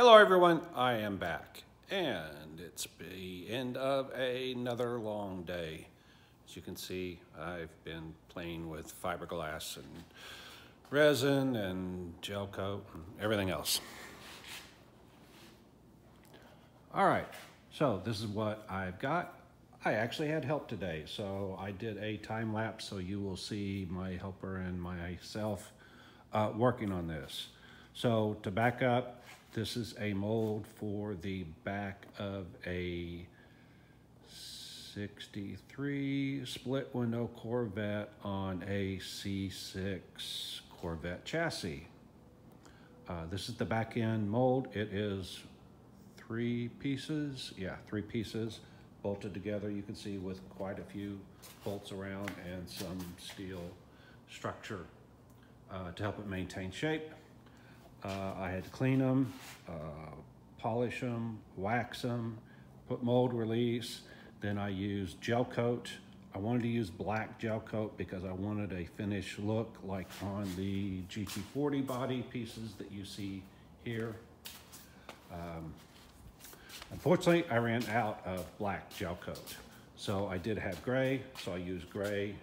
Hello everyone, I am back, and it's the end of another long day. As you can see, I've been playing with fiberglass and resin and gel coat and everything else. All right, so this is what I've got. I actually had help today, so I did a time lapse, so you will see my helper and myself working on this. So to back up, this is a mold for the back of a 63 split window Corvette on a C6 Corvette chassis. This is the back end mold. It is three pieces bolted together. You can see with quite a few bolts around and some steel structure to help it maintain shape. I had to clean them, polish them, wax them, put mold release. Then I used gel coat. I wanted to use black gel coat because I wanted a finished look like on the GT40 body pieces that you see here. Unfortunately, I ran out of black gel coat. So I did have gray, so I used gray.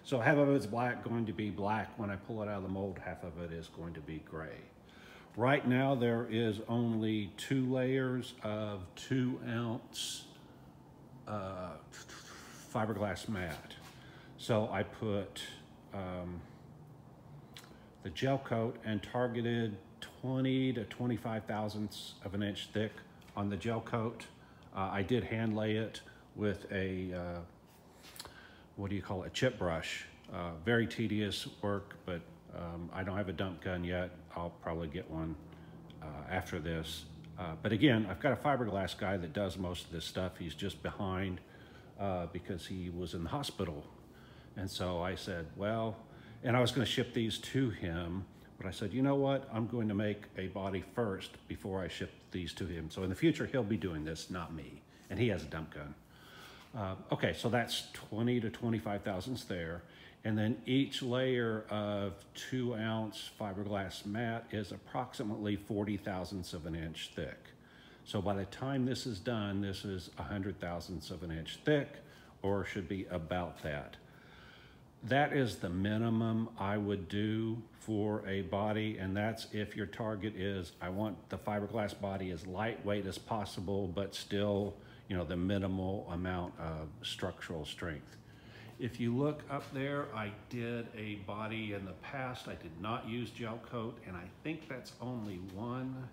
So half of it's going to be black. When I pull it out of the mold, half of it is going to be gray. Right now, there is only 2 layers of 2-ounce fiberglass mat. So I put the gel coat and targeted 20 to 25 thousandths of an inch thick on the gel coat. I did hand lay it with a what do you call it, a chip brush. Very tedious work, but I don't have a dump gun yet. I'll probably get one after this. But again, I've got a fiberglass guy that does most of this stuff. He's just behind because he was in the hospital. And so I said, well, and I was gonna ship these to him, but I said, you know what? I'm going to make a body first before I ship these to him. So in the future, he'll be doing this, not me. And he has a dump gun. Okay, so that's 20 to 25 thousandths there. And then each layer of 2-ounce fiberglass mat is approximately 40 thousandths of an inch thick. So by the time this is done, this is 100 thousandths of an inch thick, or should be about that. That is the minimum I would do for a body, and that's if your target is, I want the fiberglass body as lightweight as possible, but still, you know, the minimal amount of structural strength. If you look up there, I did a body in the past. I did not use gel coat, and I think that's only 1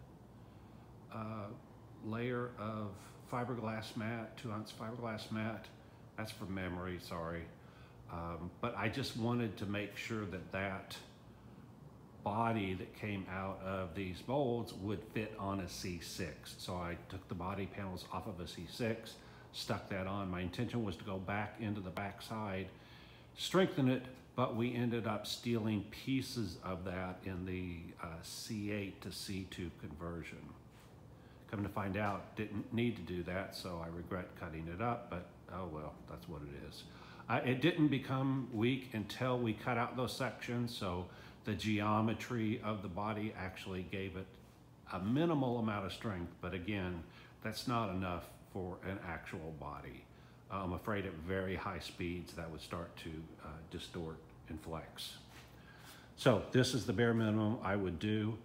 layer of fiberglass mat, 2-ounce fiberglass mat. That's from memory, sorry. But I just wanted to make sure that that body that came out of these molds would fit on a C6. So I took the body panels off of a C6, stuck that on. My intention was to go back into the backside, strengthen it, but we ended up stealing pieces of that in the C8 to C2 conversion. Come to find out, didn't need to do that, so I regret cutting it up, but oh well, that's what it is. It didn't become weak until we cut out those sections, so the geometry of the body actually gave it a minimal amount of strength, but again, that's not enough for an actual body. I'm afraid at very high speeds that would start to distort and flex. So this is the bare minimum I would do.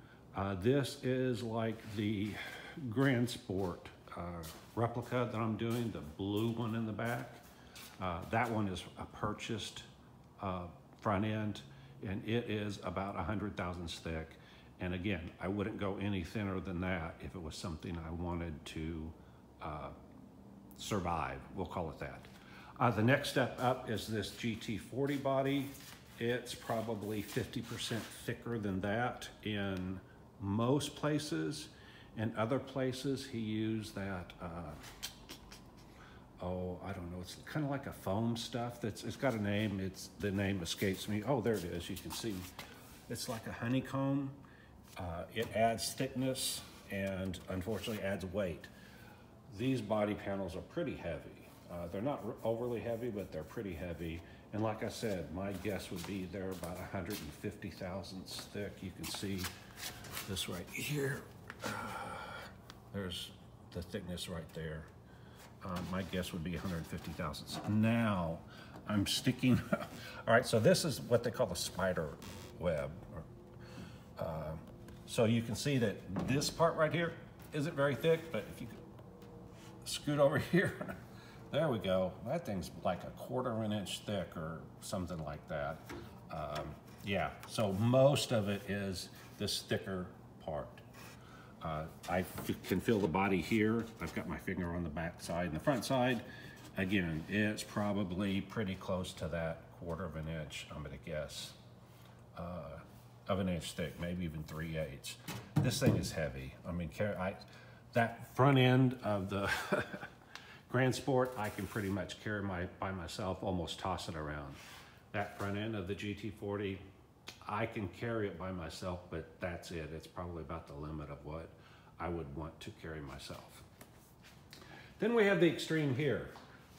This is like the Grand Sport replica that I'm doing, the blue one in the back. That one is a purchased front end, and it is about 100 thousandths thick. And again, I wouldn't go any thinner than that if it was something I wanted to survive, we'll call it that. The next step up is this GT40 body. It's probably 50% thicker than that in most places. In other places, he used that, oh, I don't know, it's kind of like a foam stuff it's got a name, the name escapes me. Oh, there it is, you can see. It's like a honeycomb. It adds thickness and unfortunately adds weight. These body panels are pretty heavy. They're not overly heavy, but they're pretty heavy. And like I said, my guess would be they're about 150 thousandths thick. You can see this right here. there's the thickness right there. My guess would be 150 thousandths. Now I'm sticking, all right, so this is what they call the spider web. So you can see that this part right here isn't very thick, but if you scoot over here, there we go. That thing's like 1/4 of an inch thick or something like that. Yeah, so most of it is this thicker part. I can feel the body here. I've got my finger on the back side and the front side. Again, it's probably pretty close to that 1/4 of an inch, I'm gonna guess. Of an inch thick, maybe even 3/8. This thing is heavy. I mean, that front end of the Grand Sport, I can pretty much carry by myself, almost toss it around. That front end of the GT40, I can carry it by myself, but that's it. It's probably about the limit of what I would want to carry myself. Then we have the extreme here.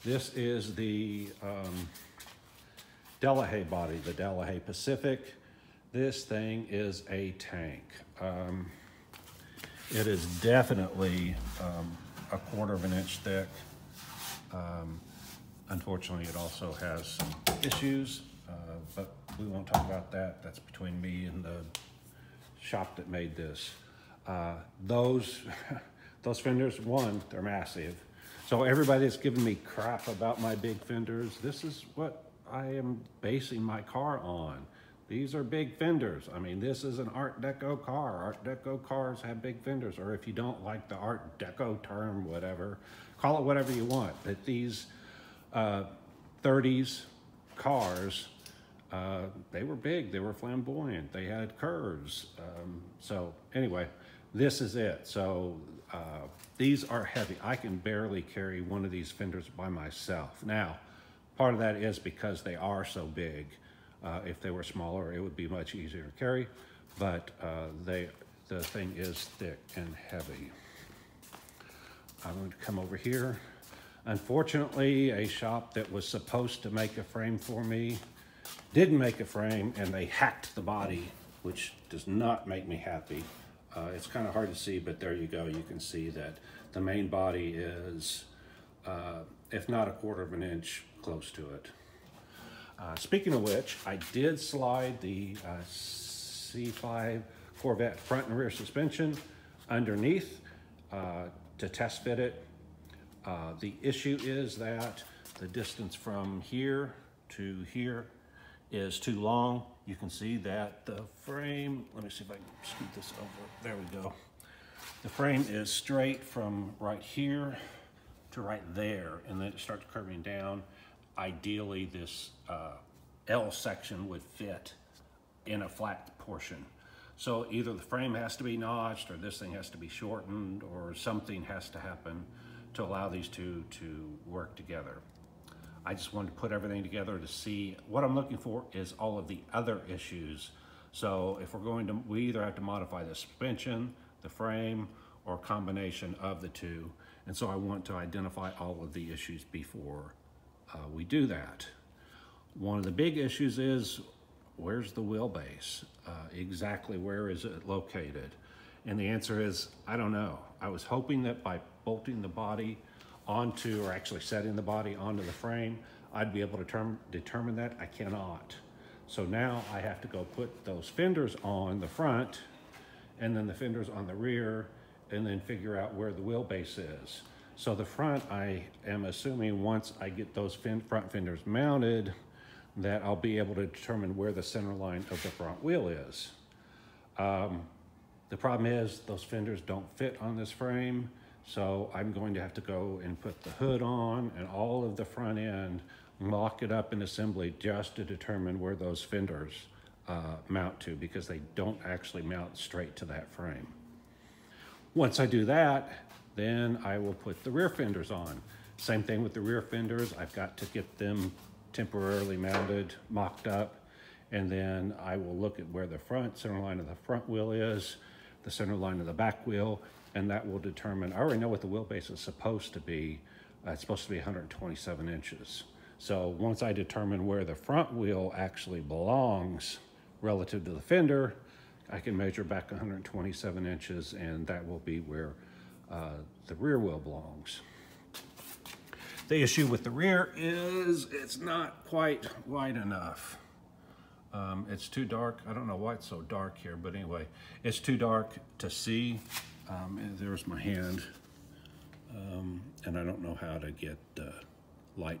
This is the Delahaye body, the Delahaye Pacific. This thing is a tank. It is definitely 1/4 of an inch thick. Unfortunately, it also has some issues, but we won't talk about that. That's between me and the shop that made this. Those fenders, one, they're massive. So everybody that's giving me crap about my big fenders, this is what I am basing my car on. These are big fenders. I mean, this is an Art Deco car. Art Deco cars have big fenders, or if you don't like the Art Deco term, whatever, call it whatever you want. But these 30s cars, they were big, they were flamboyant, they had curves. So anyway, this is it. So these are heavy. I can barely carry one of these fenders by myself. Now, part of that is because they are so big. If they were smaller, it would be much easier to carry, but the thing is thick and heavy. I'm going to come over here. Unfortunately, a shop that was supposed to make a frame for me didn't make a frame, and they hacked the body, which does not make me happy. It's kind of hard to see, but there you go. You can see that the main body is, if not 1/4 of an inch, close to it. Speaking of which, I did slide the C5 Corvette front and rear suspension underneath to test fit it. The issue is that the distance from here to here is too long. You can see that the frame, let me see if I can scoot this over. There we go. The frame is straight from right here to right there, and then it starts curving down. Ideally, this L section would fit in a flat portion. So either the frame has to be notched, or this thing has to be shortened, or something has to happen to allow these two to work together. I just wanted to put everything together to see. What I'm looking for is all of the other issues. So if we're going to, we either have to modify the suspension, the frame, or a combination of the two. And so I want to identify all of the issues before we do that. One of the big issues is, where's the wheelbase? Exactly where is it located? And the answer is, I don't know. I was hoping that by bolting the body onto, or actually setting the body onto the frame, I'd be able to determine that. I cannot. So now I have to go put those fenders on the front, and then the fenders on the rear, and then figure out where the wheelbase is. So the front, I am assuming once I get those front fenders mounted, that I'll be able to determine where the center line of the front wheel is. The problem is those fenders don't fit on this frame, so I'm going to have to go and put the hood on and all of the front end, lock it up in assembly just to determine where those fenders mount to, because they don't actually mount straight to that frame. Once I do that, then I will put the rear fenders on. Same thing with the rear fenders. I've got to get them temporarily mounted, mocked up, and then I will look at where the center line of the front wheel is, the center line of the back wheel, and that will determine, I already know what the wheelbase is supposed to be. It's supposed to be 127 inches. So once I determine where the front wheel actually belongs relative to the fender, I can measure back 127 inches, and that will be where the rear wheel belongs. The issue with the rear is it's not quite wide enough. It's too dark. I don't know why it's so dark here, but anyway, it's too dark to see. There's my hand, and I don't know how to get light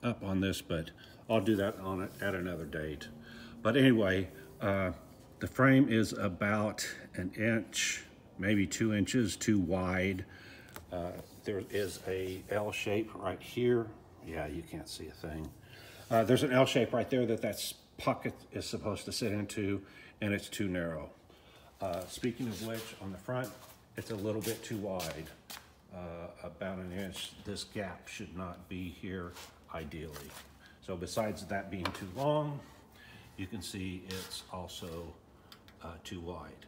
up on this, but I'll do that on it at another date. But anyway, the frame is about an inch, maybe 2 inches too wide. There is a L shape right here. Yeah, you can't see a thing. There's an L shape right there that pocket is supposed to sit into, and it's too narrow. Speaking of which, on the front, it's a little bit too wide, about an inch. This gap should not be here ideally. So besides that being too long, you can see it's also too wide.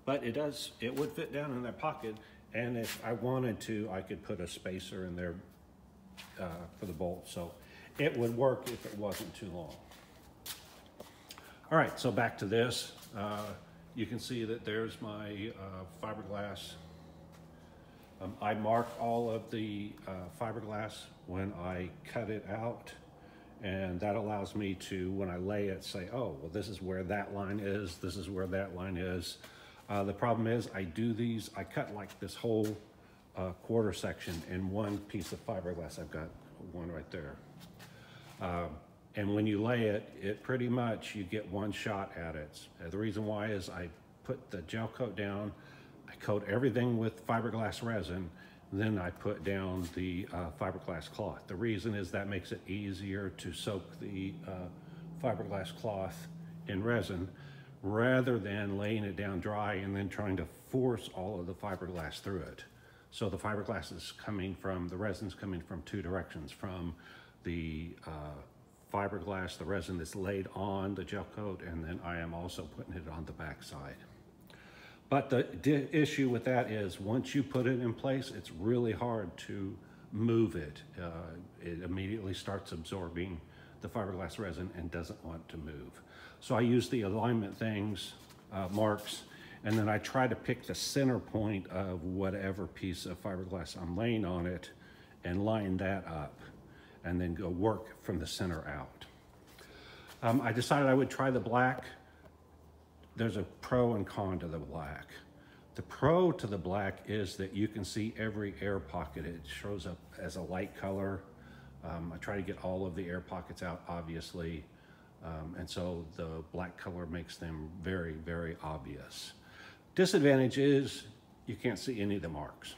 But it would fit down in that pocket, and if I wanted to, I could put a spacer in there for the bolt. So it would work if it wasn't too long. All right, so back to this. You can see that there's my fiberglass. I mark all of the fiberglass when I cut it out, and that allows me to, when I lay it, say, oh, well, this is where that line is, this is where that line is. The problem is I cut like this whole quarter section in one piece of fiberglass. I've got one right there. And when you lay it, it pretty much, you get one shot at it. The reason why is I put the gel coat down, I coat everything with fiberglass resin, then I put down the fiberglass cloth. The reason is that makes it easier to soak the fiberglass cloth in resin rather than laying it down dry and then trying to force all of the fiberglass through it. So the fiberglass is the resin's coming from two directions, from the fiberglass, the resin that's laid on the gel coat, and then I am also putting it on the back side. But the issue with that is once you put it in place, it's really hard to move it. It immediately starts absorbing the fiberglass resin and doesn't want to move. So I use the alignment marks, and then I try to pick the center point of whatever piece of fiberglass I'm laying on it and line that up, and then go work from the center out. I decided I would try the black. There's a pro and con to the black. The pro to the black is that you can see every air pocket. It shows up as a light color. I try to get all of the air pockets out, obviously. And so the black color makes them very, very obvious. Disadvantage is you can't see any of the marks.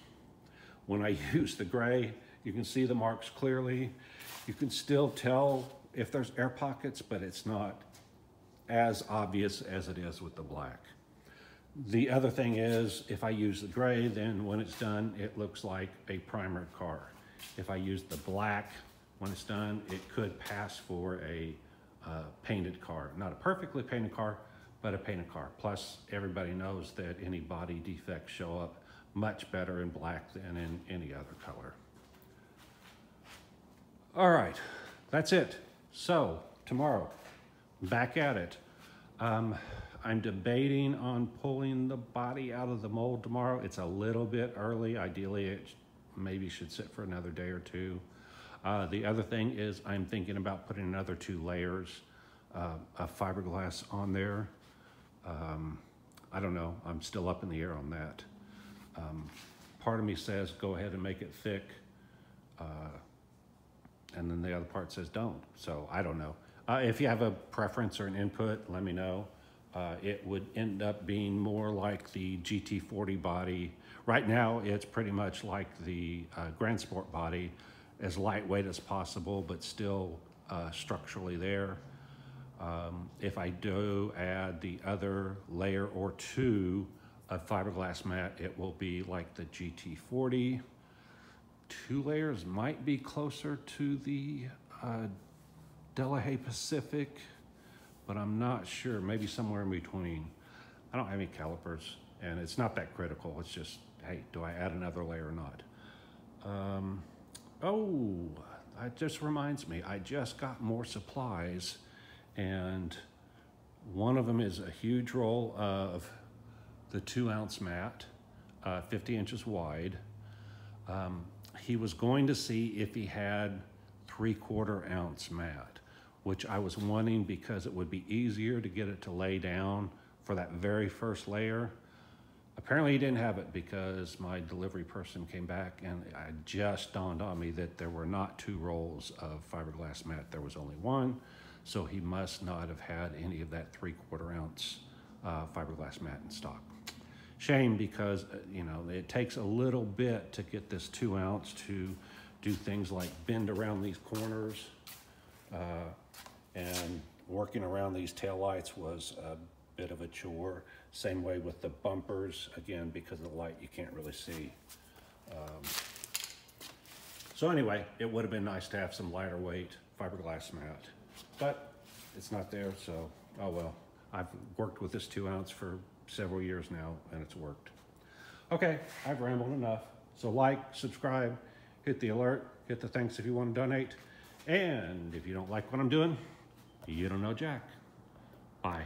When I use the gray, you can see the marks clearly. You can still tell if there's air pockets, but it's not as obvious as it is with the black. The other thing is, if I use the gray, then when it's done, it looks like a primered car. If I use the black, when it's done, it could pass for a painted car. Not a perfectly painted car, but a painted car. Plus, everybody knows that any body defects show up much better in black than in any other color. All right, that's it. So, tomorrow, back at it. I'm debating on pulling the body out of the mold tomorrow. It's a little bit early. Ideally, it maybe should sit for another day or two. The other thing is I'm thinking about putting another 2 layers of fiberglass on there. I don't know. I'm still up in the air on that. Part of me says go ahead and make it thick, and then the other part says don't. So I don't know. If you have a preference or an input, let me know. It would end up being more like the GT40 body. Right now, it's pretty much like the Grand Sport body, as lightweight as possible, but still structurally there. If I do add the other layer or 2 of fiberglass mat, it will be like the GT40. 2 layers might be closer to the Delahaye Pacific, but I'm not sure, maybe somewhere in between. I don't have any calipers, and it's not that critical. It's just, hey, do I add another layer or not? Oh, that just reminds me, I just got more supplies, and one of them is a huge roll of the 2-ounce mat. 50 inches wide. He was going to see if he had 3/4 ounce mat, which I was wanting because it would be easier to get it to lay down for that very first layer. Apparently he didn't have it because my delivery person came back and it just dawned on me that there were not 2 rolls of fiberglass mat. There was only 1. So he must not have had any of that 3/4 ounce fiberglass mat in stock. Shame, because you know, it takes a little bit to get this 2 ounce to do things like bend around these corners, and working around these taillights was a bit of a chore. Same way with the bumpers, again, because of the light you can't really see. So anyway, it would have been nice to have some lighter weight fiberglass mat, but it's not there, so oh well. I've worked with this 2 ounce for several years now and it's worked. Okay, I've rambled enough. So like, subscribe, hit the alert, hit the thanks if you want to donate. And if you don't like what I'm doing, you don't know Jack. Bye.